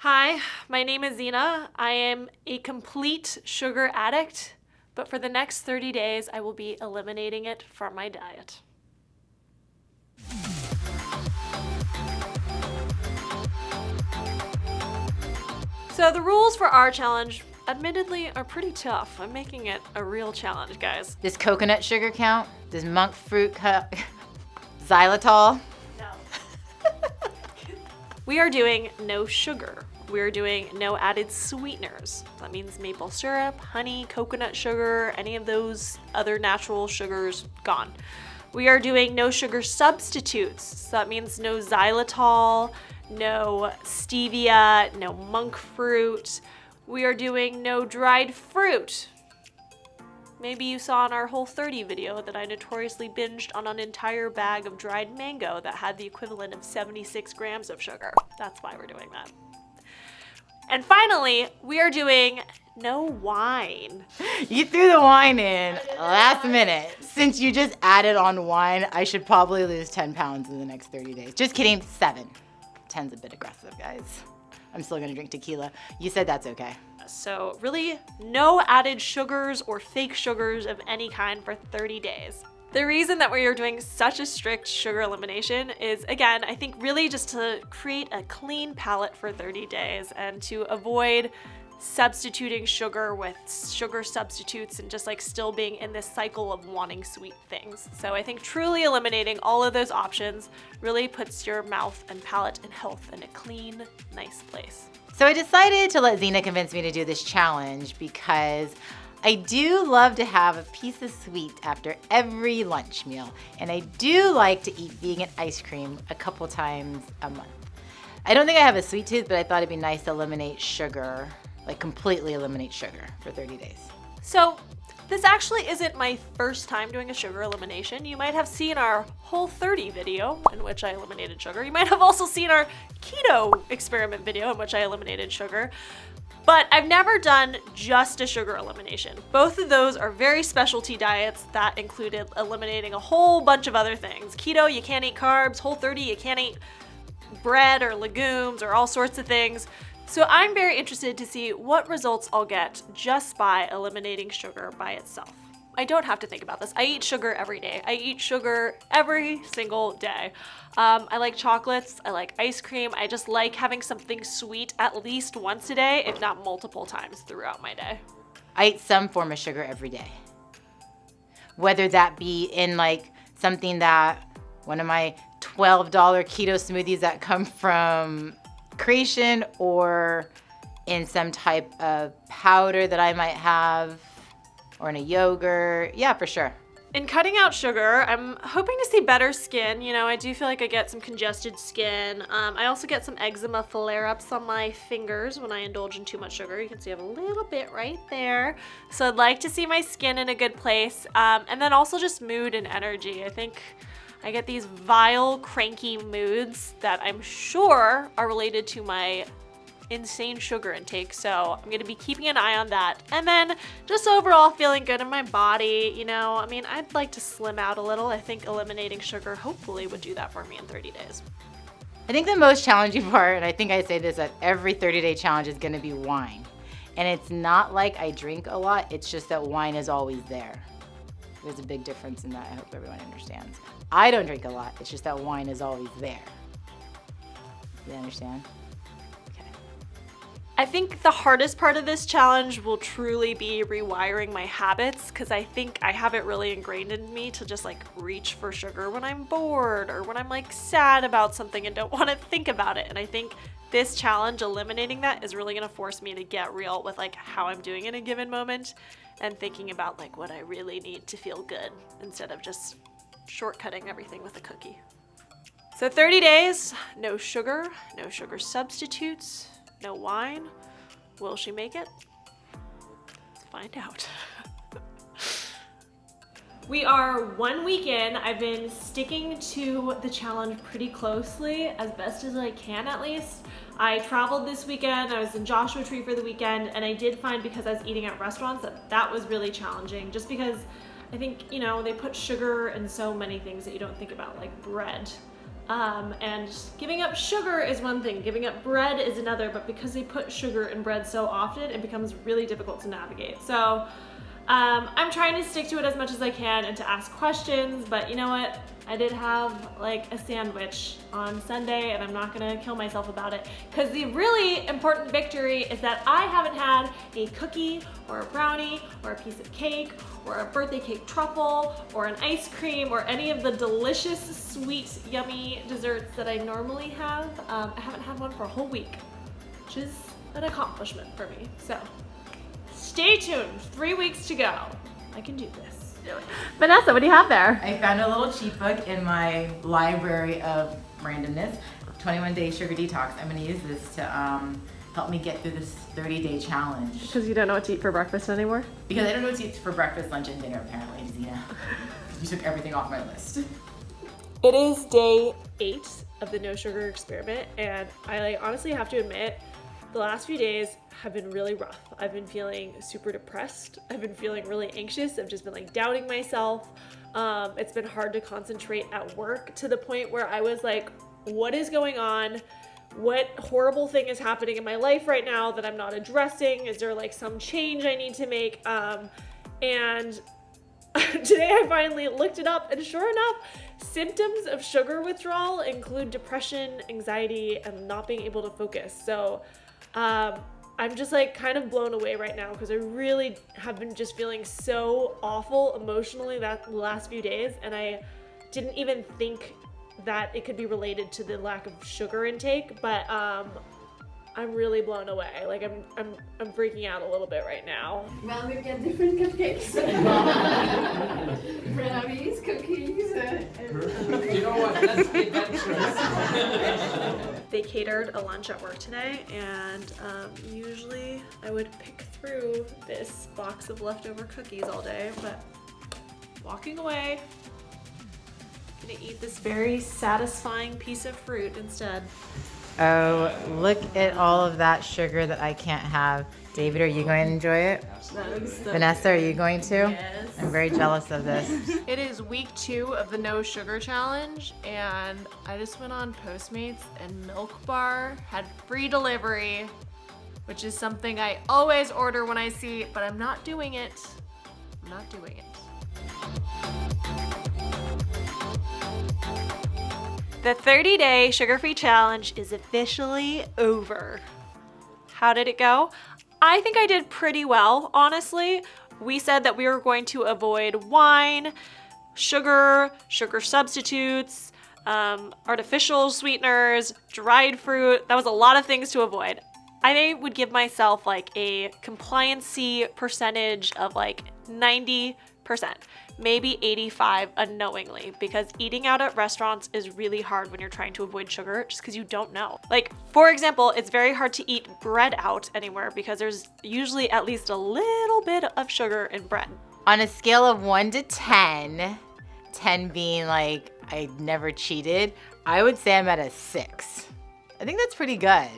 Hi, my name is Zena. I am a complete sugar addict, but for the next 30 days, I will be eliminating it from my diet. So the rules for our challenge, admittedly, are pretty tough. I'm making it a real challenge, guys. Does coconut sugar count? Does monk fruit count? Xylitol? No. We are doing no sugar. We are doing no added sweeteners. That means maple syrup, honey, coconut sugar, any of those other natural sugars, gone. We are doing no sugar substitutes. So that means no xylitol, no stevia, no monk fruit. We are doing no dried fruit. Maybe you saw in our Whole30 video that I notoriously binged on an entire bag of dried mango that had the equivalent of 76 grams of sugar. That's why we're doing that. And finally, we are doing no wine. You threw the wine in last minute. Since you just added on wine, I should probably lose 10 pounds in the next 30 days. Just kidding, 7. 10's a bit aggressive, guys. I'm still gonna drink tequila. You said that's okay. So really, no added sugars or fake sugars of any kind for 30 days. The reason that we are doing such a strict sugar elimination is, again, I think really just to create a clean palate for 30 days and to avoid substituting sugar with sugar substitutes and just like still being in this cycle of wanting sweet things. So I think truly eliminating all of those options really puts your mouth and palate and health in a clean, nice place. So I decided to let Zena convince me to do this challenge because I do love to have a piece of sweet after every lunch meal, and I do like to eat vegan ice cream a couple times a month. I don't think I have a sweet tooth, but I thought it'd be nice to eliminate sugar, like completely eliminate sugar for 30 days. So this actually isn't my first time doing a sugar elimination. You might have seen our Whole30 video in which I eliminated sugar. You might have also seen our keto experiment video in which I eliminated sugar. But I've never done just a sugar elimination. Both of those are very specialty diets that included eliminating a whole bunch of other things. Keto, you can't eat carbs. Whole30, you can't eat bread or legumes or all sorts of things. So I'm very interested to see what results I'll get just by eliminating sugar by itself. I don't have to think about this. I eat sugar every day. I eat sugar every single day. I like chocolates, I like ice cream. I just like having something sweet at least once a day, if not multiple times throughout my day. I eat some form of sugar every day. Whether that be in like something that, one of my $12 keto smoothies that come from Creation, or in some type of powder that I might have, or in a yogurt. Yeah, for sure. In cutting out sugar, I'm hoping to see better skin. You know, I do feel like I get some congested skin. I also get some eczema flare-ups on my fingers when I indulge in too much sugar. You can see I have a little bit right there. So I'd like to see my skin in a good place. And then also just mood and energy. I think I get these vile, cranky moods that I'm sure are related to my insane sugar intake, so I'm gonna be keeping an eye on that. And then just overall feeling good in my body. You know, I mean, I'd like to slim out a little. I think eliminating sugar hopefully would do that for me in 30 days. I think the most challenging part, and I think I say this at every 30-day challenge, is gonna be wine. And it's not like I drink a lot, it's just that wine is always there. There's a big difference in that, I hope everyone understands. I don't drink a lot, it's just that wine is always there. You understand? I think the hardest part of this challenge will truly be rewiring my habits, because I think I have it really ingrained in me to just like reach for sugar when I'm bored or when I'm like sad about something and don't want to think about it. And I think this challenge, eliminating that, is really going to force me to get real with like how I'm doing in a given moment and thinking about like what I really need to feel good instead of just shortcutting everything with a cookie. So 30 days, no sugar substitutes, no wine. Will she make it? Let's find out. We are 1 week in. I've been sticking to the challenge pretty closely, as best as I can at least. I traveled this weekend, I was in Joshua Tree for the weekend, and I did find, because I was eating at restaurants, that was really challenging, just because I think, you know, they put sugar in so many things that you don't think about, like bread. And giving up sugar is one thing, giving up bread is another, but because they put sugar in bread so often, it becomes really difficult to navigate. So I'm trying to stick to it as much as I can and to ask questions, but you know what? I did have like a sandwich on Sunday, and I'm not gonna kill myself about it, because the really important victory is that I haven't had a cookie or a brownie or a piece of cake or a birthday cake truffle or an ice cream or any of the delicious, sweet, yummy desserts that I normally have. I haven't had one for a whole week, which is an accomplishment for me. So stay tuned, 3 weeks to go. I can do this. Vanessa, what do you have there? I found a little cheat book in my library of randomness, 21 Day Sugar Detox. I'm gonna use this to help me get through this 30-day challenge. Because you don't know what to eat for breakfast anymore? Because I don't know what to eat for breakfast, lunch, and dinner, apparently, Zena. You took everything off my list. It is day 8 of the no sugar experiment, and I honestly have to admit, the last few days have been really rough. I've been feeling super depressed. I've been feeling really anxious. I've just been like doubting myself. It's been hard to concentrate at work, to the point where I was like, what is going on? What horrible thing is happening in my life right now that I'm not addressing? Is there like some change I need to make? And today I finally looked it up, and sure enough, symptoms of sugar withdrawal include depression, anxiety, and not being able to focus. So I'm just like kind of blown away right now, because I really have been just feeling so awful emotionally the last few days, and I didn't even think that it could be related to the lack of sugar intake, but I'm really blown away. Like I'm freaking out a little bit right now. Well, we get different cupcakes. Brownies, cookies. You know what? Let's be adventurous. They catered a lunch at work today, and usually I would pick through this box of leftover cookies all day, but walking away, gonna eat this very satisfying piece of fruit instead. Oh, look at all of that sugar that I can't have. David, are you going to enjoy it? Vanessa, are you going to? Yes. I'm very jealous of this. It is week 2 of the no sugar challenge, and I just went on Postmates, and Milk Bar had free delivery, which is something I always order when I see it, but I'm not doing it. I'm not doing it. The 30-day sugar-free challenge is officially over. How did it go? I think I did pretty well, honestly. We said that we were going to avoid wine, sugar substitutes, artificial sweeteners, dried fruit. That was a lot of things to avoid. I would give myself like a compliancy percentage of like 90%. Maybe 85 unknowingly, because eating out at restaurants is really hard when you're trying to avoid sugar, just because you don't know. Like, for example, it's very hard to eat bread out anywhere because there's usually at least a little bit of sugar in bread. On a scale of 1 to 10, 10 being like I never cheated, I would say I'm at a 6. I think that's pretty good.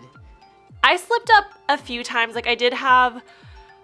I slipped up a few times. Like, I did have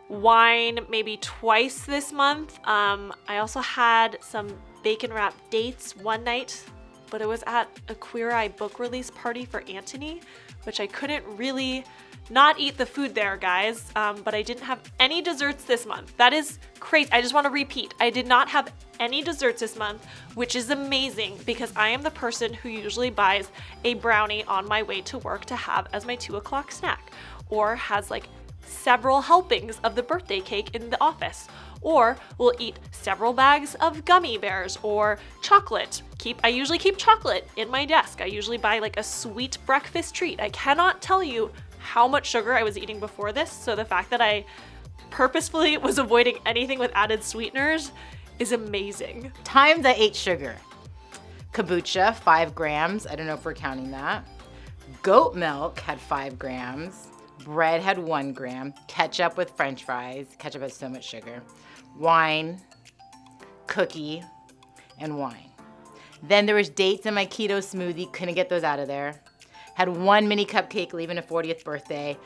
wine maybe twice this month. I also had some bacon wrapped dates one night, but it was at a Queer Eye book release party for Anthony, which I couldn't really not eat the food there, guys. But I didn't have any desserts this month. That is crazy. I just want to repeat, I did not have any desserts this month, which is amazing because I am the person who usually buys a brownie on my way to work to have as my 2 o'clock snack, or has like several helpings of the birthday cake in the office, or we'll eat several bags of gummy bears or chocolate. I usually keep chocolate in my desk. I usually buy like a sweet breakfast treat. I cannot tell you how much sugar I was eating before this, so the fact that I purposefully was avoiding anything with added sweeteners is amazing. Times I ate sugar. Kombucha, 5 grams. I don't know if we're counting that. Goat milk had 5 grams. Bread had 1 gram. Ketchup with French fries. Ketchup has so much sugar. Wine, cookie, and wine. Then there was dates in my keto smoothie. Couldn't get those out of there. Had 1 mini cupcake leaving a 40th birthday.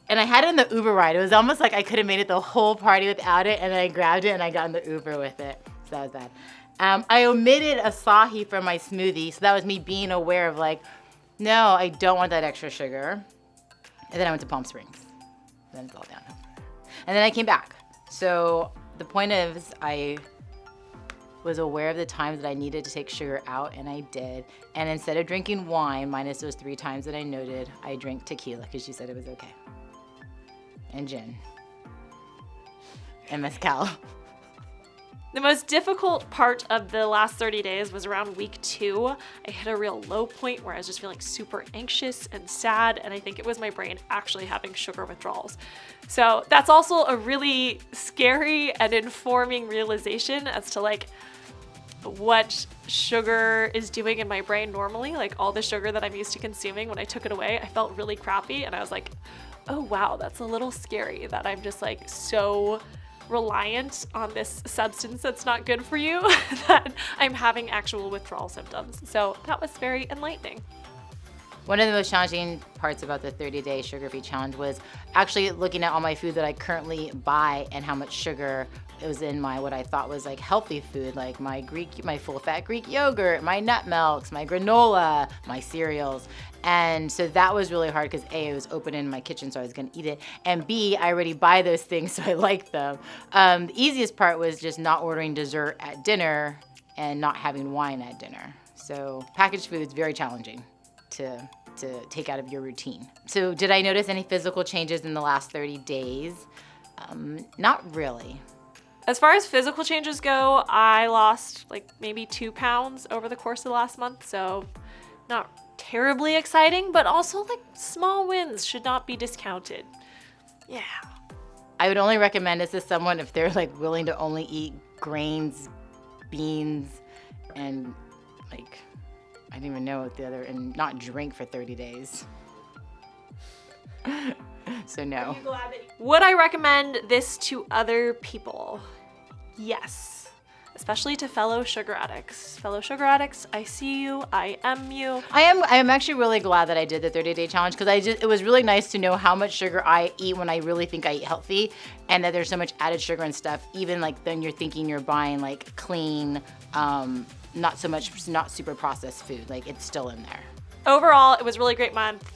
And I had it in the Uber ride. It was almost like I could have made it the whole party without it, and then I grabbed it and I got in the Uber with it. So that was bad. I omitted acai from my smoothie, so that was me being aware of like, no, I don't want that extra sugar. And then I went to Palm Springs. Then it's all downhill. And then I came back. So the point is, I was aware of the times that I needed to take sugar out, and I did. And instead of drinking wine, minus those 3 times that I noted, I drank tequila because she said it was okay. And gin. And mezcal. The most difficult part of the last 30 days was around week 2. I hit a real low point where I was just feeling super anxious and sad, and I think it was my brain actually having sugar withdrawals. So that's also a really scary and informing realization as to like what sugar is doing in my brain normally. Like all the sugar that I'm used to consuming, when I took it away, I felt really crappy, and I was like, oh wow, that's a little scary that I'm just like so reliant on this substance that's not good for you that I'm having actual withdrawal symptoms. So that was very enlightening. One of the most challenging parts about the 30-day sugar-free challenge was actually looking at all my food that I currently buy and how much sugar it was in my what I thought was like healthy food, like my full-fat Greek yogurt, my nut milks, my granola, my cereals. And so that was really hard because A, it was open in my kitchen, so I was gonna eat it, and B, I already buy those things, so I like them. The easiest part was just not ordering dessert at dinner and not having wine at dinner. So packaged food is very challenging to take out of your routine. So did I notice any physical changes in the last 30 days? Not really. As far as physical changes go, I lost like maybe 2 pounds over the course of the last month, so not terribly exciting, but also like small wins should not be discounted. Yeah. I would only recommend this to someone if they're like willing to only eat grains, beans, and like, I don't even know what the other, and not drink for 30 days. So no. Would I recommend this to other people? Yes. Especially to fellow sugar addicts. Fellow sugar addicts, I see you, I am you. I am actually really glad that I did the 30-day challenge because it was really nice to know how much sugar I eat when I really think I eat healthy, and that there's so much added sugar and stuff, even like then you're thinking you're buying like clean, not super processed food, like it's still in there. Overall, it was a really great month.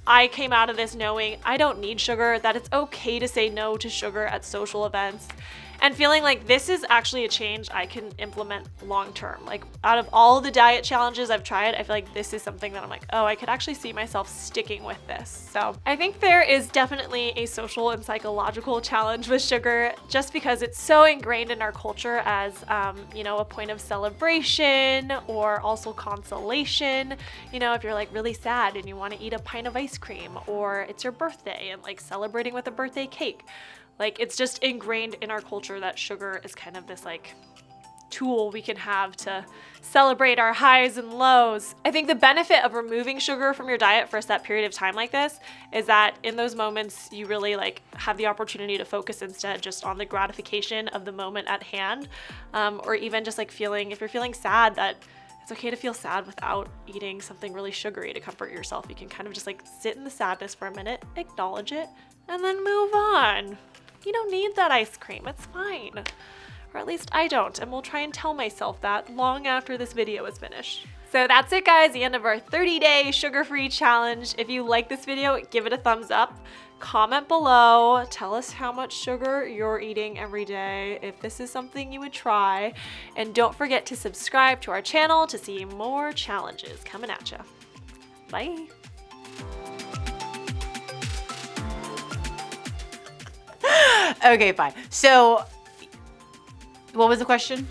I came out of this knowing I don't need sugar, that it's okay to say no to sugar at social events, and feeling like this is actually a change I can implement long term. Like out of all the diet challenges I've tried, I feel like this is something that I'm like, oh, I could actually see myself sticking with this. So I think there is definitely a social and psychological challenge with sugar just because it's so ingrained in our culture as, a point of celebration or also consolation. If you're like really sad and you want to eat a pint of ice cream, or it's your birthday and like celebrating with a birthday cake. Like it's just ingrained in our culture that sugar is kind of this like tool we can have to celebrate our highs and lows. I think the benefit of removing sugar from your diet for a set period of time like this is that in those moments you really like have the opportunity to focus instead just on the gratification of the moment at hand, or even just like if you're feeling sad, that it's okay to feel sad without eating something really sugary to comfort yourself. You can kind of just like sit in the sadness for a minute, acknowledge it, and then move on. You don't need that ice cream, it's fine. Or at least I don't, and we'll try and tell myself that long after this video is finished. So that's it guys, the end of our 30-day sugar-free challenge. If you like this video, give it a thumbs up. Comment below, tell us how much sugar you're eating every day, if this is something you would try. And don't forget to subscribe to our channel to see more challenges coming at you. Bye. Okay, fine. So, what was the question?